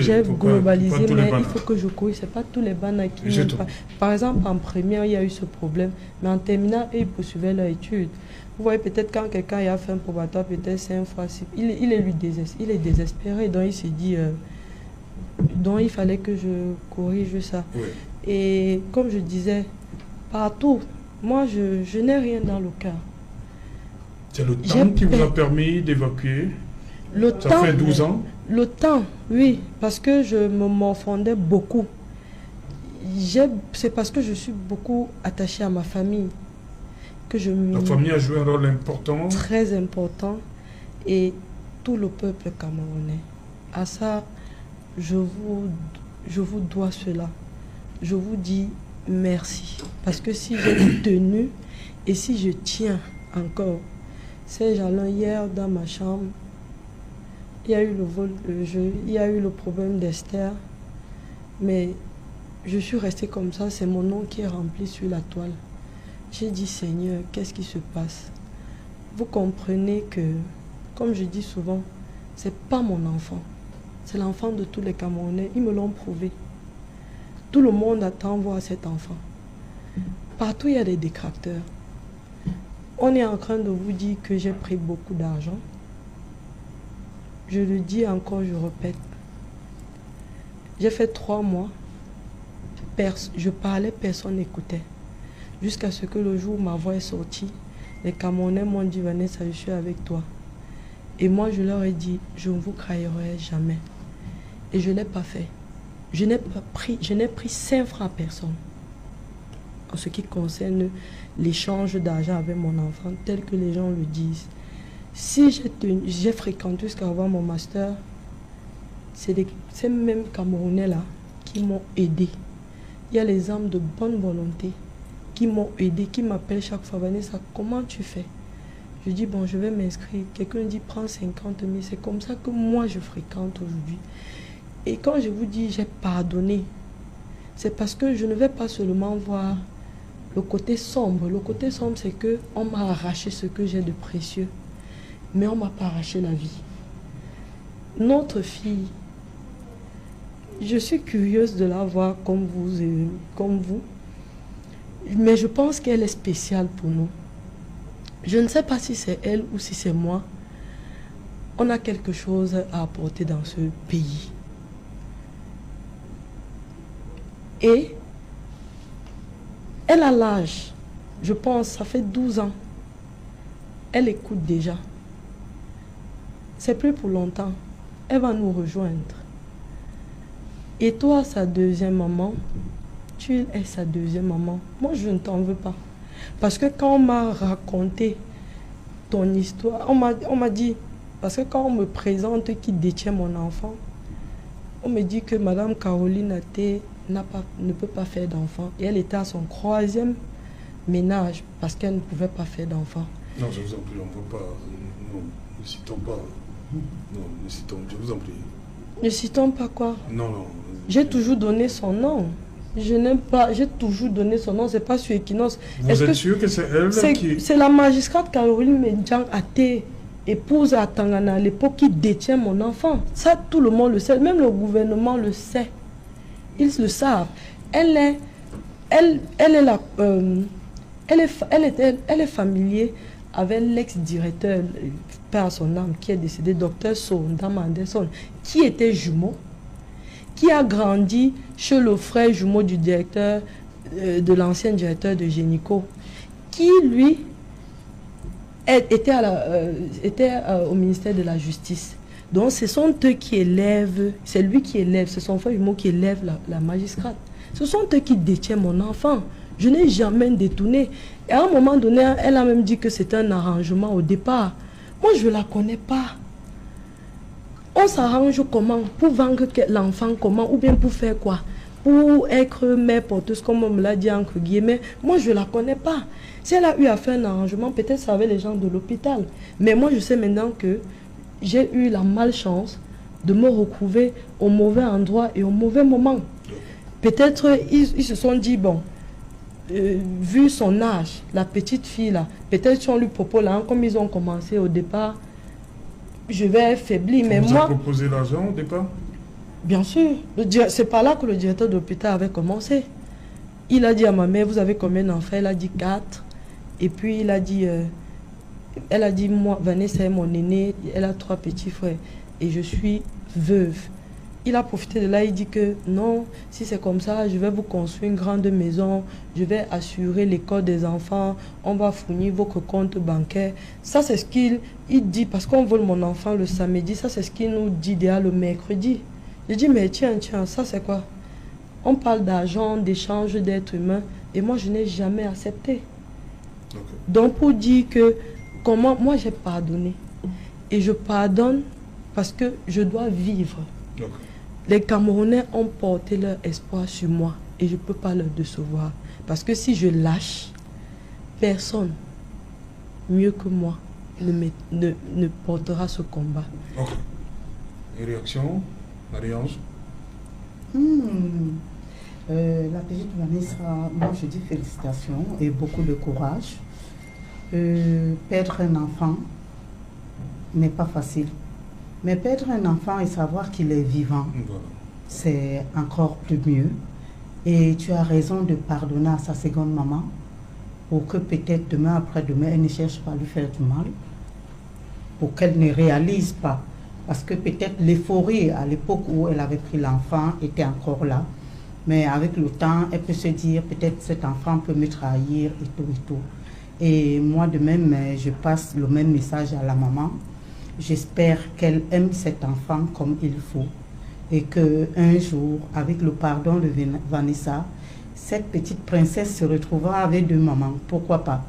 j'ai globalisé, mais il faut que je corrige. Ce n'est pas tous les bannes qui n'aiment pas. Par exemple, en première, il y a eu ce problème, mais en terminale, ils poursuivaient leur étude. Vous voyez, peut-être quand quelqu'un a fait un probatoire, peut-être 5 fois, il est désespéré, donc il se dit, donc il fallait que je corrige ça. Oui. Et comme je disais, partout, moi, je n'ai rien dans le cœur. C'est le temps qui vous a permis d'évacuer? Ça fait 12 ans? Le temps, oui, parce que je me morfondais beaucoup. C'est parce que je suis beaucoup attachée à ma famille. La famille a joué un rôle important? Très important. Et tout le peuple camerounais. À ça, je vous dois cela. Je vous dis merci. Parce que si j'ai tenu et si je tiens encore, ces gens-là, hier dans ma chambre, il y a eu le vol de jeu, il y a eu le problème d'Esther. Mais je suis restée comme ça, c'est mon nom qui est rempli sur la toile. J'ai dit, Seigneur, qu'est-ce qui se passe? Vous comprenez que, comme je dis souvent, c'est pas mon enfant. C'est l'enfant de tous les Camerounais. Ils me l'ont prouvé. Tout le monde attend voir cet enfant. Partout, il y a des détracteurs. On est en train de vous dire que j'ai pris beaucoup d'argent. Je le dis encore, je répète. J'ai fait 3 mois. Je parlais, personne n'écoutait. Jusqu'à ce que le jour où ma voix est sortie, les Camerounais m'ont dit, Vanessa, je suis avec toi. Et moi, je leur ai dit, je ne vous trahirai jamais. Et je ne l'ai pas fait. Je n'ai pris 5 francs à personne. En ce qui concerne l'échange d'argent avec mon enfant, tel que les gens le disent. Si j'ai fréquenté jusqu'à avoir mon master, c'est ces mêmes Camerounais-là qui m'ont aidé. Il y a les âmes de bonne volonté qui m'ont aidé, qui m'appellent chaque fois, Vanessa, comment tu fais? Je dis, bon, je vais m'inscrire. Quelqu'un dit, prends 50 000. C'est comme ça que moi, je fréquente aujourd'hui. Et quand je vous dis, j'ai pardonné, c'est parce que je ne vais pas seulement voir le côté sombre. Le côté sombre, c'est qu'on m'a arraché ce que j'ai de précieux. Mais on ne m'a pas arraché la vie. Notre fille, je suis curieuse de la voir comme vous. Mais je pense qu'elle est spéciale pour nous. Je ne sais pas si c'est elle ou si c'est moi. On a quelque chose à apporter dans ce pays. Et elle a l'âge. Je pense, ça fait 12 ans. Elle écoute déjà. C'est plus pour longtemps. Elle va nous rejoindre. Et toi, sa deuxième maman, tu es sa deuxième maman. Moi, je ne t'en veux pas. Parce que quand on m'a raconté ton histoire, on m'a dit, parce que quand on me présente qui détient mon enfant, on me dit que Madame Caroline Até ne peut pas faire d'enfant. Et elle était à son 3e ménage parce qu'elle ne pouvait pas faire d'enfant. Non, je vous en prie, on ne peut pas. Non, ne citons pas. Non, ne citons, je vous en prie. Ne citons pas quoi? Non, non. J'ai toujours donné son nom. Je n'aime pas, j'ai toujours donné son nom, c'est pas sur Equinox. Vous êtes sûr que c'est elle qui... C'est la magistrate Caroline Medjang Até, épouse à Tangana à l'époque, qui détient mon enfant. Ça, tout le monde le sait, même le gouvernement le sait. Ils le savent. Elle est familier avec l'ex-directeur, père à son âme, qui est décédé, docteur Sondam Anderson, qui était jumeau, qui a grandi chez le frère jumeau du directeur, de l'ancien directeur de Génico, qui lui était au ministère de la Justice. Donc ce sont eux qui élèvent, c'est lui qui élève, c'est son frère jumeau qui élève la magistrate. Ce sont eux qui détiennent mon enfant. Je n'ai jamais détourné. Et à un moment donné, elle a même dit que c'était un arrangement au départ. Moi, je ne la connais pas. On s'arrange comment? Pour vendre l'enfant comment? Ou bien pour faire quoi? Pour être mère porteuse, comme on me l'a dit entre guillemets. Moi, je ne la connais pas. Si elle a eu à faire un arrangement, peut-être ça avec les gens de l'hôpital. Mais moi, je sais maintenant que j'ai eu la malchance de me retrouver au mauvais endroit et au mauvais moment. Peut-être ils se sont dit, bon, vu son âge, la petite fille là, peut-être si on lui propose là, comme ils ont commencé au départ, je vais affaiblir. Mais vous moi... avez proposé l'argent au départ? Bien sûr. C'est par là que le directeur de l'hôpital avait commencé. Il a dit à ma mère, vous avez combien d'enfants? Elle a dit 4. Et puis il a dit, elle a dit, moi, Vanessa est mon aînée, elle a 3 petits frères. Et je suis veuve. Il a profité de là, il dit que non, si c'est comme ça, je vais vous construire une grande maison, je vais assurer l'école des enfants, on va fournir votre compte bancaire. Ça, c'est ce qu'il dit, parce qu'on vole mon enfant le samedi, ça, c'est ce qu'il nous dit déjà le mercredi. Je dis, mais tiens, ça, c'est quoi? On parle d'argent, d'échange d'êtres humains, et moi, je n'ai jamais accepté. Okay. Donc, pour dire que, comment, moi, j'ai pardonné. Et je pardonne parce que je dois vivre. Okay. Les Camerounais ont porté leur espoir sur moi et je ne peux pas leur décevoir. Parce que si je lâche, personne mieux que moi ne portera ce combat. Ok. Une réaction, Marie-Ange? La petite Vanessa, moi je dis félicitations et beaucoup de courage. Perdre un enfant n'est pas facile. Mais perdre un enfant et savoir qu'il est vivant, voilà, c'est encore plus mieux. Et tu as raison de pardonner à sa seconde maman pour que peut-être demain, après-demain, elle ne cherche pas à lui faire du mal, pour qu'elle ne réalise pas. Parce que peut-être l'euphorie à l'époque où elle avait pris l'enfant était encore là. Mais avec le temps, elle peut se dire peut-être cet enfant peut me trahir et tout et tout. Et moi de même, je passe le même message à la maman. J'espère qu'elle aime cet enfant comme il faut et qu'un jour, avec le pardon de Vanessa, cette petite princesse se retrouvera avec 2 mamans. Pourquoi pas?